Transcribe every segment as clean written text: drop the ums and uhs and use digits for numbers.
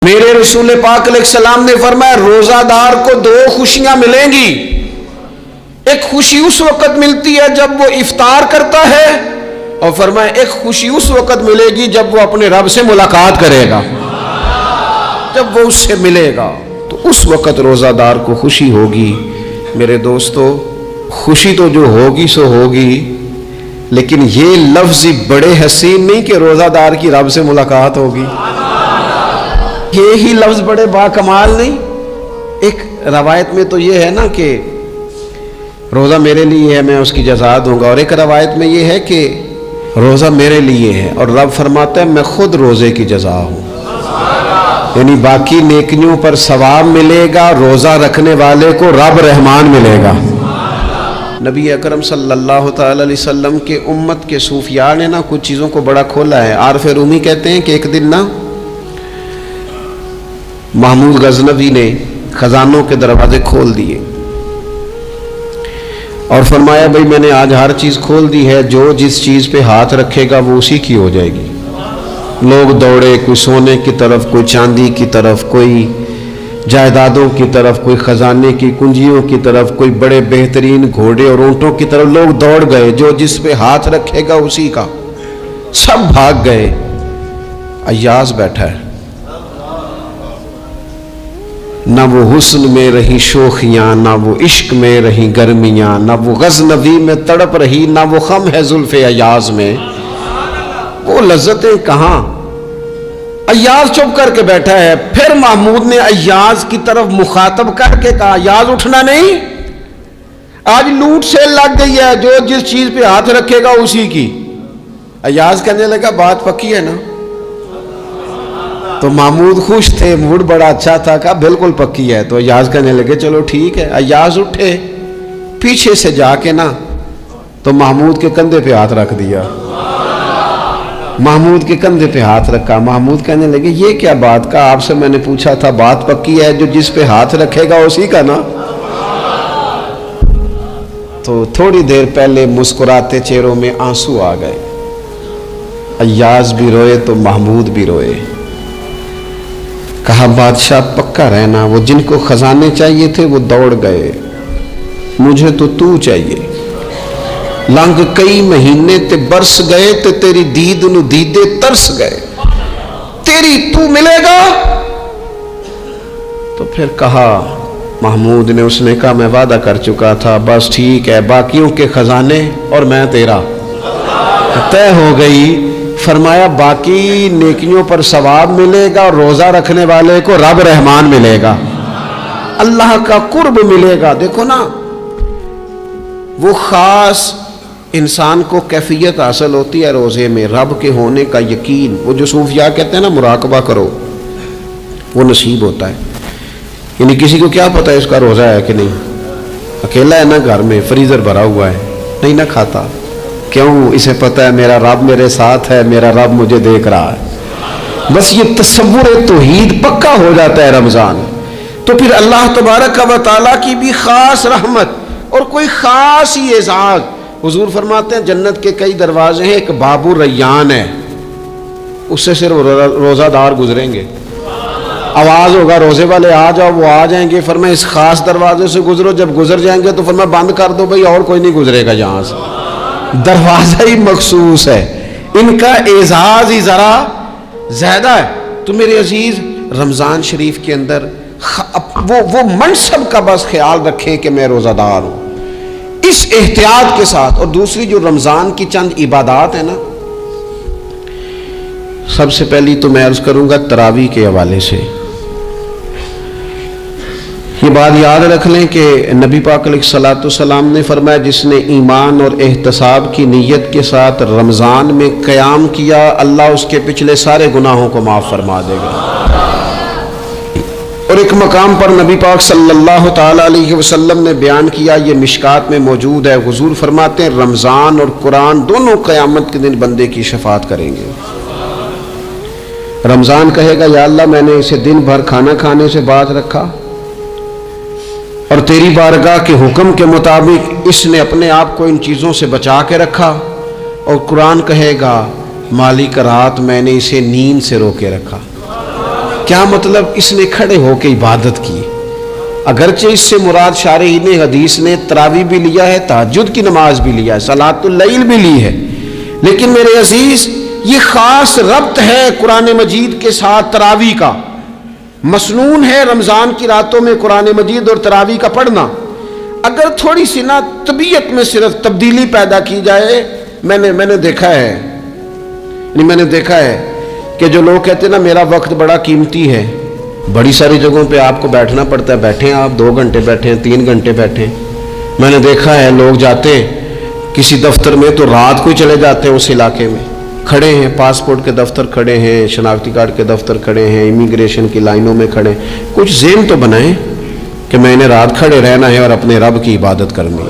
میرے رسول پاک علیہ السلام نے فرمایا روزہ دار کو دو خوشیاں ملیں گی. ایک خوشی اس وقت ملتی ہے جب وہ افطار کرتا ہے، اور فرمایا ایک خوشی اس وقت ملے گی جب وہ اپنے رب سے ملاقات کرے گا، جب وہ اس سے ملے گا تو اس وقت روزہ دار کو خوشی ہوگی. میرے دوستو، خوشی تو جو ہوگی سو ہوگی، لیکن یہ لفظ بڑے حسین نہیں کہ روزہ دار کی رب سے ملاقات ہوگی. یہی لفظ بڑے باکمال نہیں. ایک روایت میں تو یہ ہے نا کہ روزہ میرے لیے ہے، میں اس کی جزا دوں گا، اور ایک روایت میں یہ ہے کہ روزہ میرے لیے ہے اور رب فرماتا ہے میں خود روزے کی جزا ہوں. یعنی باقی نیکیوں پر ثواب ملے گا، روزہ رکھنے والے کو رب رحمان ملے گا. نبی اکرم صلی اللہ تعالی علیہ وسلم کے امت کے صوفیاء نے نا کچھ چیزوں کو بڑا کھولا ہے. عارف رومی کہتے ہیں کہ ایک دن نا محمود غزنوی نے خزانوں کے دروازے کھول دیے اور فرمایا بھئی میں نے آج ہر چیز کھول دی ہے، جو جس چیز پہ ہاتھ رکھے گا وہ اسی کی ہو جائے گی. لوگ دوڑے، کوئی سونے کی طرف، کوئی چاندی کی طرف، کوئی جائیدادوں کی طرف، کوئی خزانے کی کنجیوں کی طرف، کوئی بڑے بہترین گھوڑے اور اونٹوں کی طرف. لوگ دوڑ گئے، جو جس پہ ہاتھ رکھے گا اسی کا. سب بھاگ گئے. ایاز بیٹھا ہے، نہ وہ حسن میں رہی شوخیاں، نہ وہ عشق میں رہی گرمیاں، نہ وہ غزنوی میں تڑپ رہی، نہ وہ خم ہے زلف ایاز میں، وہ لذتیں کہاں. ایاز چپ کر کے بیٹھا ہے. پھر محمود نے ایاز کی طرف مخاطب کر کے کہا ایاز اٹھنا نہیں، آج لوٹ سیل لگ گئی ہے، جو جس چیز پہ ہاتھ رکھے گا اسی کی. ایاز کہنے لگا بات پکی ہے نا. تو محمود خوش تھے، موڈ بڑا اچھا تھا، کہا بالکل پکی ہے. تو ایاز کہنے لگے چلو ٹھیک ہے. ایاز اٹھے، پیچھے سے جا کے نا تو محمود کے کندھے پہ ہاتھ رکھ دیا. محمود کے کندھے پہ ہاتھ رکھا. محمود کہنے لگے یہ کیا بات کا، آپ سے میں نے پوچھا تھا بات پکی ہے، جو جس پہ ہاتھ رکھے گا اسی کا نا. تو تھوڑی دیر پہلے مسکراتے چہروں میں آنسو آ گئے. ایاز بھی روئے تو محمود بھی روئے. کہا بادشاہ پکا رہنا، وہ جن کو خزانے چاہیے تھے وہ دوڑ گئے، مجھے تو چاہیے. لنگ کئی مہینے تے برس گئے تے تیری دید نو دیدے ترس گئے، تیری تو ملے گا. تو پھر کہا محمود نے، اس نے کہا میں وعدہ کر چکا تھا، بس ٹھیک ہے، باقیوں کے خزانے اور میں تیرا طے ہو گئی. فرمایا باقی نیکیوں پر ثواب ملے گا، اور روزہ رکھنے والے کو رب رحمان ملے گا، اللہ کا قرب ملے گا. دیکھو نا وہ خاص انسان کو کیفیت حاصل ہوتی ہے روزے میں، رب کے ہونے کا یقین. وہ جو صوفیاء کہتے ہیں نا مراقبہ کرو، وہ نصیب ہوتا ہے. یعنی کسی کو کیا پتہ ہے اس کا روزہ ہے کہ نہیں، اکیلا ہے نا گھر میں، فریزر بھرا ہوا ہے، نہیں نہ کھاتا. کیوں؟ اسے پتہ ہے میرا رب میرے ساتھ ہے، میرا رب مجھے دیکھ رہا ہے. بس یہ تصور توحید پکا ہو جاتا ہے رمضان. تو پھر اللہ تبارک و تعالیٰ کی بھی خاص رحمت اور کوئی خاص ہی اعزاز. حضور فرماتے ہیں جنت کے کئی دروازے ہیں، ایک باب الریان ہے، اس سے صرف روزہ دار گزریں گے. آواز ہوگا روزے والے آ جاؤ، وہ آ جائیں گے. فرمایا اس خاص دروازے سے گزرو. جب گزر جائیں گے تو فرمایا بند کر دو بھائی، اور کوئی نہیں گزرے گا یہاں سے. دروازہ ہی مخصوص ہے، ان کا اعزاز ہی ذرا زیادہ ہے. تو میرے عزیز رمضان شریف کے اندر وہ منصب کا بس خیال رکھیں کہ میں روزہ دار ہوں، اس احتیاط کے ساتھ. اور دوسری جو رمضان کی چند عبادات ہیں نا، سب سے پہلی تو میں عرض کروں گا تراویح کے حوالے سے. یہ بات یاد رکھ لیں کہ نبی پاک علیہ الصلوۃ والسلام نے فرمایا جس نے ایمان اور احتساب کی نیت کے ساتھ رمضان میں قیام کیا، اللہ اس کے پچھلے سارے گناہوں کو معاف فرما دے گا. اور ایک مقام پر نبی پاک صلی اللہ تعالی علیہ وسلم نے بیان کیا، یہ مشکات میں موجود ہے. حضور فرماتے ہیں رمضان اور قرآن دونوں قیامت کے دن بندے کی شفاعت کریں گے. رمضان کہے گا یا اللہ میں نے اسے دن بھر کھانا کھانے سے باز رکھا اور تیری بارگاہ کے حکم کے مطابق اس نے اپنے آپ کو ان چیزوں سے بچا کے رکھا. اور قرآن کہے گا مالک رات میں نے اسے نیند سے روکے رکھا. کیا مطلب؟ اس نے کھڑے ہو کے عبادت کی. اگرچہ اس سے مراد شارحین حدیث نے تراویح بھی لیا ہے، تہجد کی نماز بھی لیا ہے، صلاۃ اللیل بھی لی ہے، لیکن میرے عزیز یہ خاص ربط ہے قرآن مجید کے ساتھ تراویح کا. مسنون ہے رمضان کی راتوں میں قرآن مجید اور تراویح کا پڑھنا. اگر تھوڑی سی نا طبیعت میں صرف تبدیلی پیدا کی جائے، میں نے دیکھا ہے کہ جو لوگ کہتے ہیں نا میرا وقت بڑا قیمتی ہے، بڑی ساری جگہوں پہ آپ کو بیٹھنا پڑتا ہے، بیٹھیں آپ 2 گھنٹے بیٹھیں، 3 گھنٹے بیٹھیں. میں نے دیکھا ہے لوگ جاتے کسی دفتر میں تو رات کو ہی چلے جاتے ہیں اس علاقے میں، کھڑے ہیں پاسپورٹ کے دفتر کھڑے ہیں، شناختی کارڈ کے دفتر کھڑے ہیں، امیگریشن کی لائنوں میں کھڑے ہیں. کچھ ذہن تو بنائیں کہ میں نے رات کھڑے رہنا ہے اور اپنے رب کی عبادت کرنی ہے.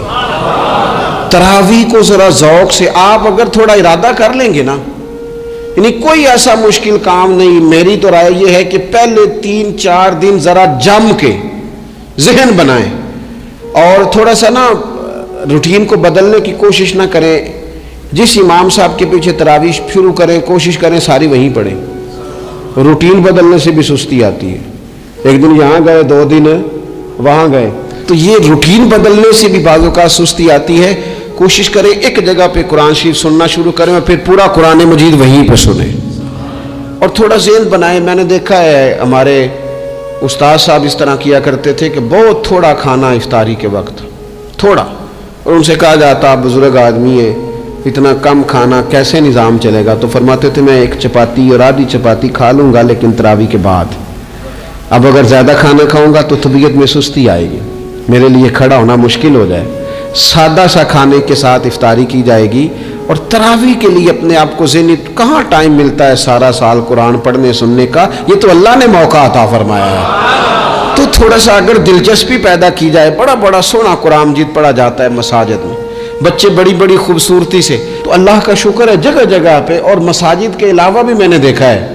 تراویح کو ذرا ذوق سے آپ اگر تھوڑا ارادہ کر لیں گے نا، یعنی کوئی ایسا مشکل کام نہیں. میری تو رائے یہ ہے کہ پہلے 3-4 دن ذرا جم کے ذہن بنائیں اور تھوڑا سا نا روٹین کو بدلنے کی کوشش نہ کریں. جس امام صاحب کے پیچھے تراویح شروع کریں کوشش کریں ساری وہیں پڑھیں. روٹین بدلنے سے بھی سستی آتی ہے. ایک دن یہاں گئے، 2 دن وہاں گئے، تو یہ روٹین بدلنے سے بھی بعض اوقات سستی آتی ہے. کوشش کریں ایک جگہ پہ قرآن شریف سننا شروع کریں اور پھر پورا قرآن مجید وہیں پہ سنیں اور تھوڑا ذہن بنائیں. میں نے دیکھا ہے ہمارے استاد صاحب اس طرح کیا کرتے تھے کہ بہت تھوڑا کھانا افطاری کے وقت، تھوڑا، اور ان سے کہا جاتا آپ بزرگ آدمی ہیں اتنا کم کھانا کیسے نظام چلے گا؟ تو فرماتے تھے میں 1 چپاتی اور آدھی چپاتی کھا لوں گا لیکن تراویح کے بعد. اب اگر زیادہ کھانا کھاؤں گا تو طبیعت میں سستی آئے گی، میرے لیے کھڑا ہونا مشکل ہو جائے. سادہ سا کھانے کے ساتھ افطاری کی جائے گی. اور تراویح کے لیے اپنے آپ کو ذہنی کہاں ٹائم ملتا ہے سارا سال قرآن پڑھنے سننے کا؟ یہ تو اللہ نے موقع عطا فرمایا ہے. تو تھوڑا سا اگر دلچسپی پیدا کی جائے، بڑا سونا قرآن مجید پڑھا جاتا ہے مساجد میں، بچے بڑی خوبصورتی سے، تو اللہ کا شکر ہے جگہ جگہ پہ. اور مساجد کے علاوہ بھی میں نے دیکھا ہے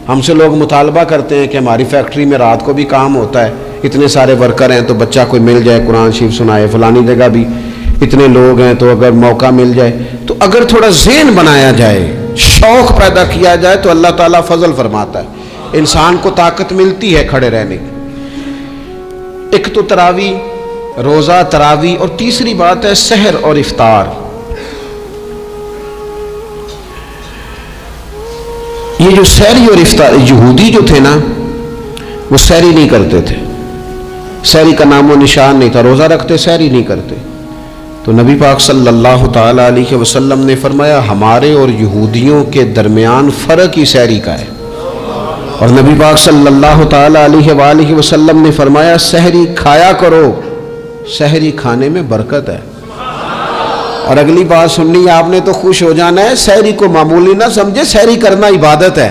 ہم سے لوگ مطالبہ کرتے ہیں کہ ہماری فیکٹری میں رات کو بھی کام ہوتا ہے، اتنے سارے ورکر ہیں تو بچہ کوئی مل جائے قرآن شریف سنائے، فلانی جگہ بھی اتنے لوگ ہیں تو اگر موقع مل جائے. تو اگر تھوڑا ذہن بنایا جائے، شوق پیدا کیا جائے تو اللہ تعالیٰ فضل فرماتا ہے، انسان کو طاقت ملتی ہے کھڑے رہنے کی. ایک تو تراویح، روزہ، تراویح، اور تیسری بات ہے سحر اور افطار. یہ جو سحری اور افطار، یہودی جو تھے نا وہ سحری نہیں کرتے تھے، سحری کا نام و نشان نہیں تھا، روزہ رکھتے سحری نہیں کرتے. تو نبی پاک صلی اللہ تعالی علیہ وسلم نے فرمایا ہمارے اور یہودیوں کے درمیان فرق ہی سحری کا ہے. اور نبی پاک صلی اللہ تعالی علیہ وآلہ وسلم نے فرمایا سحری کھایا کرو، سحری کھانے میں برکت ہے. اور اگلی بات سننی آپ نے تو خوش ہو جانا ہے، سحری کو معمولی نہ سمجھے، سحری کرنا عبادت ہے.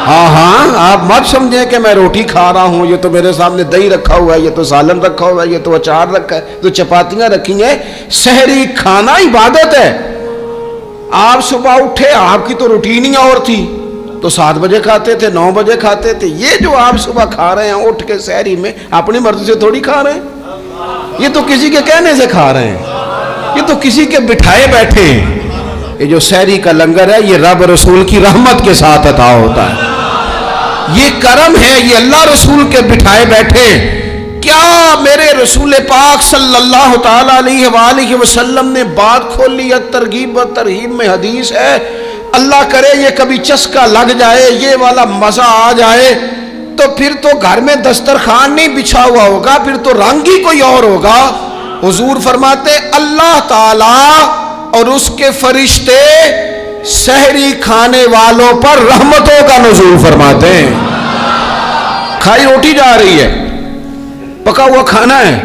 ہاں آپ مت سمجھیں کہ میں روٹی کھا رہا ہوں، یہ تو میرے سامنے دہی رکھا ہوا ہے، یہ تو سالن رکھا ہوا ہے، یہ تو اچار رکھا ہے، تو چپاتیاں رکھی ہیں. سحری کھانا عبادت ہے. آپ صبح اٹھے، آپ کی تو روٹین ہی اور تھی، تو 7 بجے کھاتے تھے، 9 بجے کھاتے تھے. یہ جو آپ صبح کھا رہے ہیں اٹھ کے سحری میں، اپنی مرضی سے تھوڑی کھا رہے ہیں، یہ تو کسی کے کہنے سے کھا رہے ہیں، یہ تو کسی کے بٹھائے بیٹھے ہیں. یہ جو سحری کا لنگر ہے یہ رب رسول کی رحمت کے ساتھ عطا ہوتا ہے، یہ کرم ہے، یہ اللہ رسول کے بٹھائے بیٹھے. کیا میرے رسول پاک صلی اللہ تعالی علیہ وآلہ وسلم نے بات کھولی ہے، ترغیب و ترہیب میں حدیث ہے. اللہ کرے یہ کبھی چسکا لگ جائے، یہ والا مزہ آ جائے، تو پھر تو گھر میں دسترخوان نہیں بچھا ہوا ہوگا، پھر تو رنگ ہی کوئی اور ہوگا. حضور فرماتے اللہ تعالی اور اس کے فرشتے سحری کھانے والوں پر رحمتوں کا نزول فرماتے ہیں. کھائی روٹی جا رہی ہے، پکا ہوا کھانا ہے،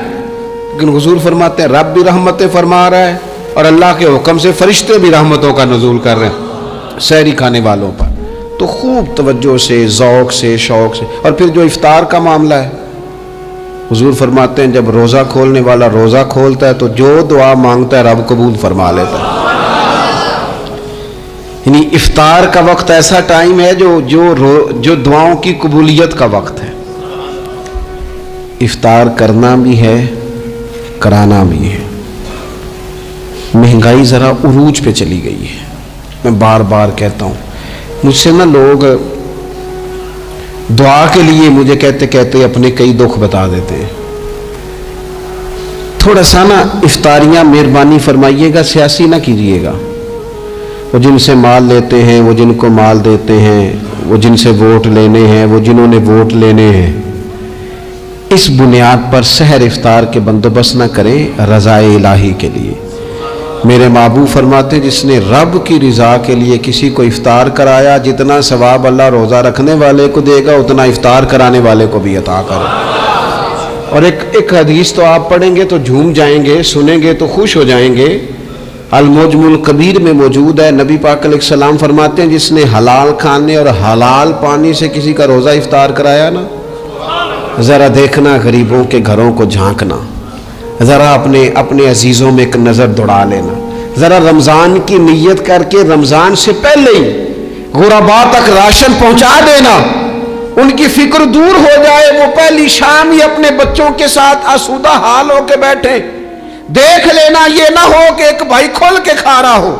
لیکن حضور فرماتے ہیں رب بھی رحمتیں فرما رہا ہے اور اللہ کے حکم سے فرشتے بھی رحمتوں کا نزول کر رہے ہیں سحری کھانے والوں پر. تو خوب توجہ سے، ذوق سے، شوق سے. اور پھر جو افطار کا معاملہ ہے، حضور فرماتے ہیں جب روزہ کھولنے والا روزہ کھولتا ہے تو جو دعا مانگتا ہے رب قبول فرما لیتا ہے. یعنی افطار کا وقت ایسا ٹائم ہے جو دعاؤں کی قبولیت کا وقت ہے. افطار کرنا بھی ہے، کرانا بھی ہے. مہنگائی ذرا عروج پہ چلی گئی ہے، میں بار بار کہتا ہوں. مجھ سے نا لوگ دعا کے لیے مجھے کہتے کہتے اپنے کئی دکھ بتا دیتے ہیں. تھوڑا سا نا افطاریاں مہربانی فرمائیے گا سیاسی نہ کیجیے گا. وہ جن سے مال لیتے ہیں، وہ جن کو مال دیتے ہیں، وہ جن سے ووٹ لینے ہیں، وہ جنہوں نے ووٹ لینے ہیں، اس بنیاد پر سحر افطار کے بندوبست نہ کریں رضا الہی کے لیے. میرے محبوب فرماتے جس نے رب کی رضا کے لیے کسی کو افطار کرایا، جتنا ثواب اللہ روزہ رکھنے والے کو دے گا اتنا افطار کرانے والے کو بھی عطا کرے. اور ایک حدیث تو آپ پڑھیں گے تو جھوم جائیں گے، سنیں گے تو خوش ہو جائیں گے. المعجم الکبیر میں موجود ہے. نبی پاک علیہ السلام فرماتے ہیں جس نے حلال کھانے اور حلال پانی سے کسی کا روزہ افطار کرایا نا، ذرا دیکھنا غریبوں کے گھروں کو جھانکنا، ذرا اپنے عزیزوں میں ایک نظر دوڑا لینا، ذرا رمضان کی نیت کر کے رمضان سے پہلے ہی غرباء تک راشن پہنچا دینا، ان کی فکر دور ہو جائے. وہ پہلی شام ہی اپنے بچوں کے ساتھ آسودہ حال ہو کے بیٹھے. دیکھ لینا یہ نہ ہو کہ ایک بھائی کھول کے کھا رہا ہو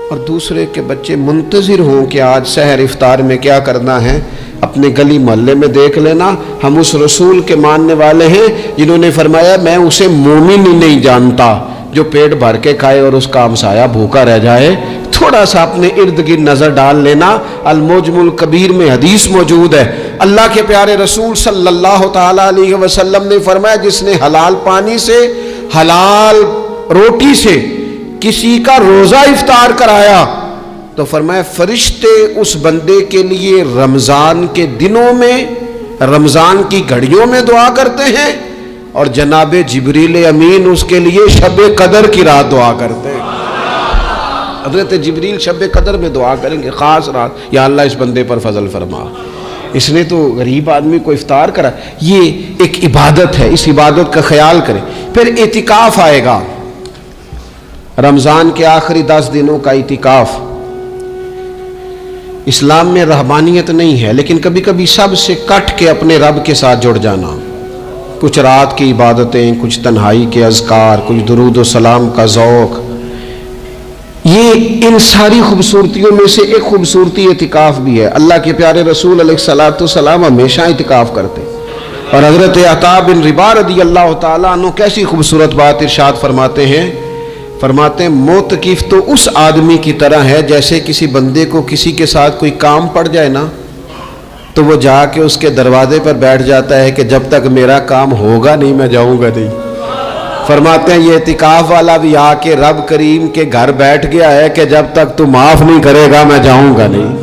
اور دوسرے کے بچے منتظر ہوں کہ آج سحر افطار میں کیا کرنا ہے. اپنے گلی محلے میں دیکھ لینا. ہم اس رسول کے ماننے والے ہیں جنہوں نے فرمایا میں اسے مومن ہی نہیں جانتا جو پیٹ بھر کے کھائے اور اس کا ہمسایہ بھوکا رہ جائے. تھوڑا سا اپنے ارد گرد نظر ڈال لینا. المعجم الکبیر میں حدیث موجود ہے. اللہ کے پیارے رسول صلی اللہ تعالی علیہ وسلم نے فرمایا جس نے حلال پانی سے حلال روٹی سے کسی کا روزہ افطار کرایا تو فرمایا فرشتے اس بندے کے لیے رمضان کے دنوں میں، رمضان کی گھڑیوں میں دعا کرتے ہیں اور جناب جبریل امین اس کے لیے شب قدر کی رات دعا کرتے ہیں. حضرت جبریل شب قدر میں دعا کریں گے خاص رات، یا اللہ اس بندے پر فضل فرما، اس نے تو غریب آدمی کو افطار کرا. یہ ایک عبادت ہے، اس عبادت کا خیال کریں. پھر اعتکاف آئے گا، رمضان کے آخری 10 دنوں کا اعتکاف. اسلام میں رہبانیت نہیں ہے لیکن کبھی کبھی سب سے کٹ کے اپنے رب کے ساتھ جڑ جانا. کچھ رات کی عبادتیں، کچھ تنہائی کے اذکار، کچھ درود و سلام کا ذوق. یہ ان ساری خوبصورتیوں میں سے ایک خوبصورتی اعتکاف بھی ہے. اللہ کے پیارے رسول علیہ الصلوۃ والسلام ہمیشہ اعتکاف کرتے. اور حضرت عطا بن رباح رضی اللہ تعالیٰ عنہ کیسی خوبصورت بات ارشاد فرماتے ہیں. فرماتے ہیں معتکف تو اس آدمی کی طرح ہے جیسے کسی بندے کو کسی کے ساتھ کوئی کام پڑ جائے نا تو وہ جا کے اس کے دروازے پر بیٹھ جاتا ہے کہ جب تک میرا کام ہوگا نہیں میں جاؤں گا نہیں. فرماتے ہیں یہ اعتکاف والا بھی آ کے رب کریم کے گھر بیٹھ گیا ہے کہ جب تک تو معاف نہیں کرے گا میں جاؤں گا نہیں،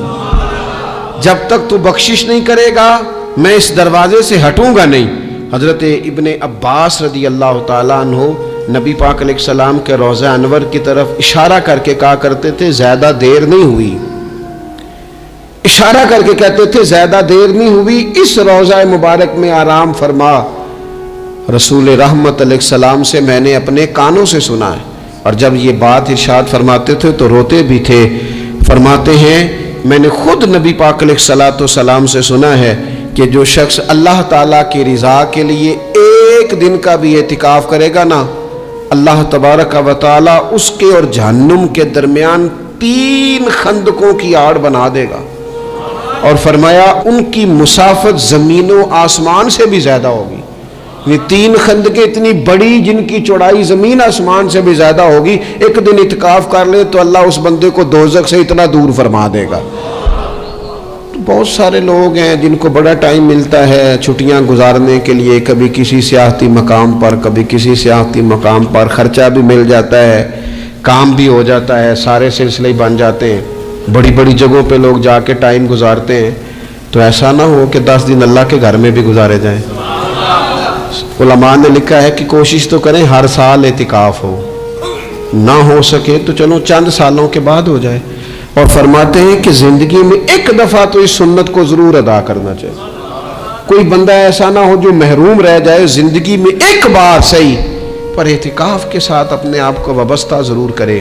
جب تک تو بخشش نہیں کرے گا میں اس دروازے سے ہٹوں گا نہیں. حضرت ابن عباس رضی اللہ تعالیٰ عنہ نبی پاک علیہ السلام کے روضہ انور کی طرف اشارہ کر کے کہا کرتے تھے زیادہ دیر نہیں ہوئی، اشارہ کر کے کہتے تھے زیادہ دیر نہیں ہوئی، اس روضہ مبارک میں آرام فرما. رسول رحمت علیہ السلام سے میں نے اپنے کانوں سے سنا ہے اور جب یہ بات ارشاد فرماتے تھے تو روتے بھی تھے. فرماتے ہیں میں نے خود نبی پاک علیہ الصلوۃ والسلام سے سنا ہے کہ جو شخص اللہ تعالیٰ کی رضا کے لیے ایک دن کا بھی اعتکاف کرے گا نا اللہ تبارک و تعالیٰ اس کے اور جہنم کے درمیان 3 خندقوں کی آڑ بنا دے گا. اور فرمایا ان کی مسافت زمین و آسمان سے بھی زیادہ ہوگی. یہ 3 خندقیں اتنی بڑی جن کی چوڑائی زمین آسمان سے بھی زیادہ ہوگی. ایک دن اعتکاف کر لے تو اللہ اس بندے کو دوزخ سے اتنا دور فرما دے گا. بہت سارے لوگ ہیں جن کو بڑا ٹائم ملتا ہے چھٹیاں گزارنے کے لیے، کبھی کسی سیاحتی مقام پر کبھی کسی سیاحتی مقام پر، خرچہ بھی مل جاتا ہے، کام بھی ہو جاتا ہے، سارے سلسلے بن جاتے ہیں، بڑی بڑی جگہوں پہ لوگ جا کے ٹائم گزارتے ہیں. تو ایسا نہ ہو کہ 10 دن اللہ کے گھر میں بھی گزارے جائیں. علماء نے لکھا ہے کہ کوشش تو کریں ہر سال اعتکاف ہو، نہ ہو سکے تو چلو چند سالوں کے بعد ہو جائے. اور فرماتے ہیں کہ زندگی میں ایک دفعہ تو اس سنت کو ضرور ادا کرنا چاہیے. کوئی بندہ ایسا نہ ہو جو محروم رہ جائے، زندگی میں ایک بار صحیح پر اعتکاف کے ساتھ اپنے آپ کو وابستہ ضرور کرے.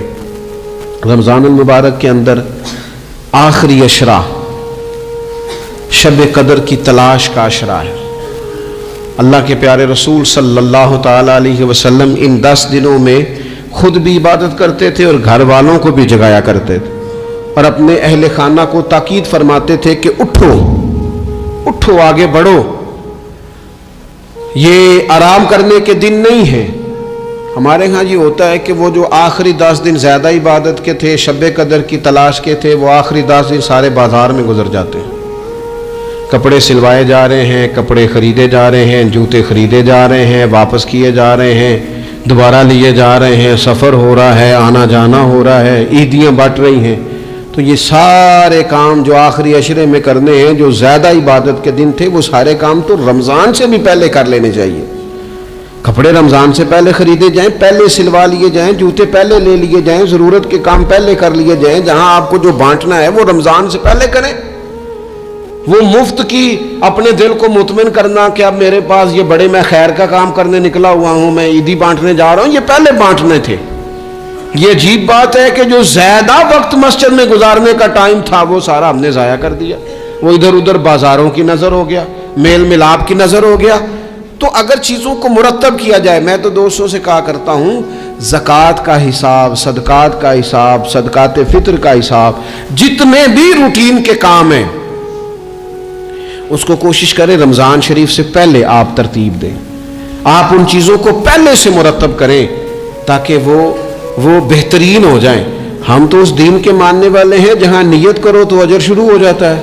رمضان المبارک کے اندر آخری عشرہ شب قدر کی تلاش کا عشرہ ہے. اللہ کے پیارے رسول صلی اللہ تعالی علیہ وسلم ان 10 دنوں میں خود بھی عبادت کرتے تھے اور گھر والوں کو بھی جگایا کرتے تھے اور اپنے اہل خانہ کو تاکید فرماتے تھے کہ اٹھو اٹھو آگے بڑھو. یہ آرام کرنے کے دن نہیں ہیں. ہمارے ہاں یہ ہوتا ہے کہ وہ جو آخری 10 دن زیادہ عبادت کے تھے, شب قدر کی تلاش کے تھے, وہ آخری 10 دن سارے بازار میں گزر جاتے ہیں. کپڑے سلوائے جا رہے ہیں, کپڑے خریدے جا رہے ہیں, جوتے خریدے جا رہے ہیں, واپس کیے جا رہے ہیں, دوبارہ لیے جا رہے ہیں, سفر ہو رہا ہے, آنا جانا ہو رہا ہے, عیدیاں بٹ رہی ہیں. تو یہ سارے کام جو آخری عشرے میں کرنے ہیں, جو زیادہ عبادت کے دن تھے, وہ سارے کام تو رمضان سے بھی پہلے کر لینے چاہیے. کپڑے رمضان سے پہلے خریدے جائیں, پہلے سلوا لیے جائیں, جوتے پہلے لے لیے جائیں, ضرورت کے کام پہلے کر لیے جائیں. جہاں آپ کو جو بانٹنا ہے وہ رمضان سے پہلے کریں. وہ مفت کی اپنے دل کو مطمئن کرنا کہ اب میرے پاس یہ بڑے میں خیر کا کام کرنے نکلا ہوا ہوں, میں عیدی بانٹنے جا رہا ہوں, یہ پہلے بانٹنے تھے. یہ عجیب بات ہے کہ جو زیادہ وقت مسجد میں گزارنے کا ٹائم تھا وہ سارا ہم نے ضائع کر دیا. وہ ادھر ادھر بازاروں کی نظر ہو گیا, میل ملاپ کی نظر ہو گیا. تو اگر چیزوں کو مرتب کیا جائے, میں تو دوستوں سے کہا کرتا ہوں, زکوٰۃ کا حساب, صدقات کا حساب, صدقات فطر کا حساب, جتنے بھی روٹین کے کام ہیں اس کو کوشش کریں رمضان شریف سے پہلے آپ ترتیب دیں. آپ ان چیزوں کو پہلے سے مرتب کریں تاکہ وہ بہترین ہو جائیں. ہم تو اس دین کے ماننے والے ہیں جہاں نیت کرو تو اجر شروع ہو جاتا ہے.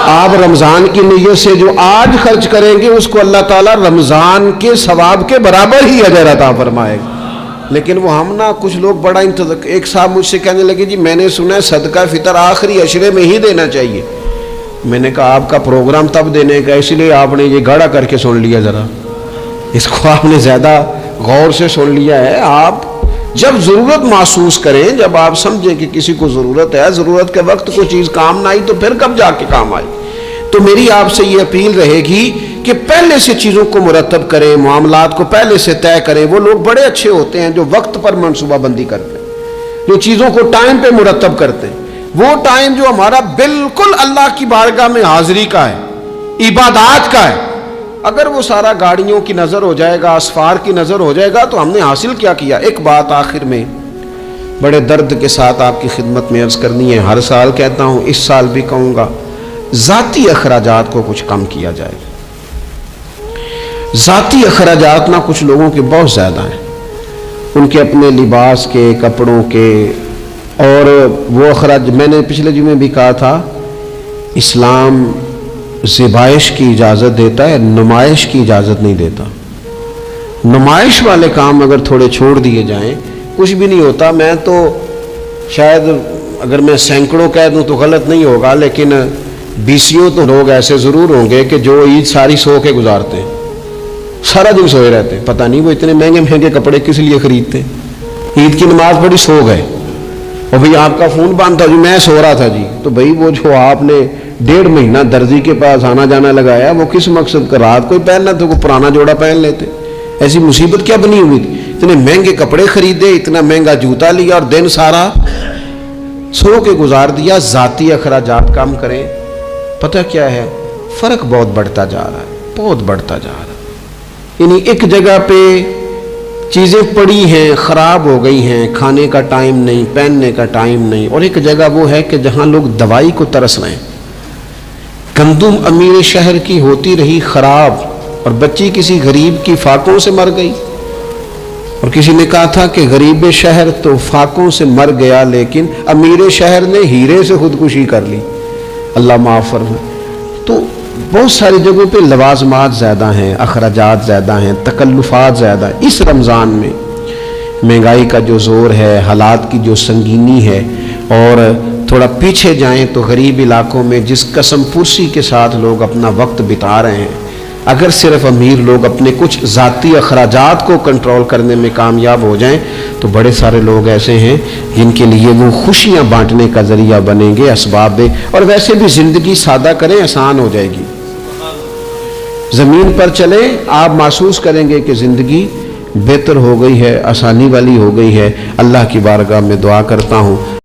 آپ رمضان کی نیت سے جو آج خرچ کریں گے اس کو اللہ تعالیٰ رمضان کے ثواب کے برابر ہی اجر عطا فرمائے گا. لیکن وہ ہم نا کچھ لوگ بڑا ایک صاحب مجھ سے کہنے لگے, جی میں نے سنا ہے صدقہ فطر آخری عشرے میں ہی دینا چاہیے. میں نے کہا آپ کا پروگرام تب دینے کا, اس لیے آپ نے یہ گاڑا کر کے سن لیا, ذرا اس کو آپ نے زیادہ غور سے سن لیا ہے. آپ جب ضرورت محسوس کریں, جب آپ سمجھیں کہ کسی کو ضرورت ہے, ضرورت کے وقت کوئی چیز کام نہ آئی تو پھر کب جا کے کام آئی. تو میری آپ سے یہ اپیل رہے گی کہ پہلے سے چیزوں کو مرتب کریں, معاملات کو پہلے سے طے کریں. وہ لوگ بڑے اچھے ہوتے ہیں جو وقت پر منصوبہ بندی کرتے ہیں, جو چیزوں کو ٹائم پہ مرتب کرتے ہیں. وہ ٹائم جو ہمارا بالکل اللہ کی بارگاہ میں حاضری کا ہے, عبادات کا ہے, اگر وہ سارا گاڑیوں کی نظر ہو جائے گا, اسفار کی نظر ہو جائے گا, تو ہم نے حاصل کیا کیا. ایک بات آخر میں بڑے درد کے ساتھ آپ کی خدمت میں عرض کرنی ہے, ہر سال کہتا ہوں, اس سال بھی کہوں گا, ذاتی اخراجات کو کچھ کم کیا جائے. ذاتی اخراجات نہ کچھ لوگوں کے بہت زیادہ ہیں, ان کے اپنے لباس کے, کپڑوں کے, اور وہ اخراج. میں نے پچھلے جمعے بھی کہا تھا, اسلام ذبائش کی اجازت دیتا ہے, نمائش کی اجازت نہیں دیتا. نمائش والے کام اگر تھوڑے چھوڑ دیے جائیں کچھ بھی نہیں ہوتا. میں تو شاید اگر میں سینکڑوں کہہ دوں تو غلط نہیں ہوگا, لیکن 20 تو لوگ ایسے ضرور ہوں گے کہ جو عید ساری سو کے گزارتے ہیں, سارا دن سوئے رہتے ہیں. پتہ نہیں وہ اتنے مہنگے مہنگے کپڑے کس لیے خریدتے ہیں. عید کی نماز پڑھی, سو گئے, اور بھئی آپ کا فون بند تھا, جی میں سو رہا تھا جی. تو بھئی وہ جو آپ نے 1.5 مہینہ درزی کے پاس آنا جانا لگایا, وہ کس مقصد کا؟ رات کوئی پہننا تو کوئی پرانا جوڑا پہن لیتے. ایسی مصیبت کیا بنی ہوئی تھی؟ اتنے مہنگے کپڑے خریدے, اتنا مہنگا جوتا لیا, اور دن سارا سو کے گزار دیا. ذاتی اخراجات کم کریں. پتہ کیا ہے, فرق بہت بڑھتا جا رہا ہے, بہت بڑھتا جا رہا ہے. یعنی ایک جگہ پہ چیزیں پڑی ہیں, خراب ہو گئی ہیں, کھانے کا ٹائم نہیں, پہننے کا ٹائم نہیں, اور ایک جگہ وہ ہے کہ جہاں لوگ دوائی کو ترس رہے ہیں. گندم امیر شہر کی ہوتی رہی خراب, اور بچی کسی غریب کی فاقوں سے مر گئی. اور کسی نے کہا تھا کہ غریب شہر تو فاقوں سے مر گیا, لیکن امیر شہر نے ہیرے سے خودکشی کر لی. اللہ معاف فرمائے. تو بہت ساری جگہوں پہ لوازمات زیادہ ہیں, اخراجات زیادہ ہیں, تکلفات زیادہ ہیں. اس رمضان میں مہنگائی کا جو زور ہے, حالات کی جو سنگینی ہے, اور تھوڑا پیچھے جائیں تو غریب علاقوں میں جس قسم پرسی کے ساتھ لوگ اپنا وقت بتا رہے ہیں, اگر صرف امیر لوگ اپنے کچھ ذاتی اخراجات کو کنٹرول کرنے میں کامیاب ہو جائیں تو بڑے سارے لوگ ایسے ہیں جن کے لیے وہ خوشیاں بانٹنے کا ذریعہ بنیں گے, اسباب دے. اور ویسے بھی زندگی سادہ کریں, آسان ہو جائے گی. زمین پر چلیں, آپ محسوس کریں گے کہ زندگی بہتر ہو گئی ہے, آسانی والی ہو گئی ہے. اللہ کی بارگاہ میں دعا کرتا ہوں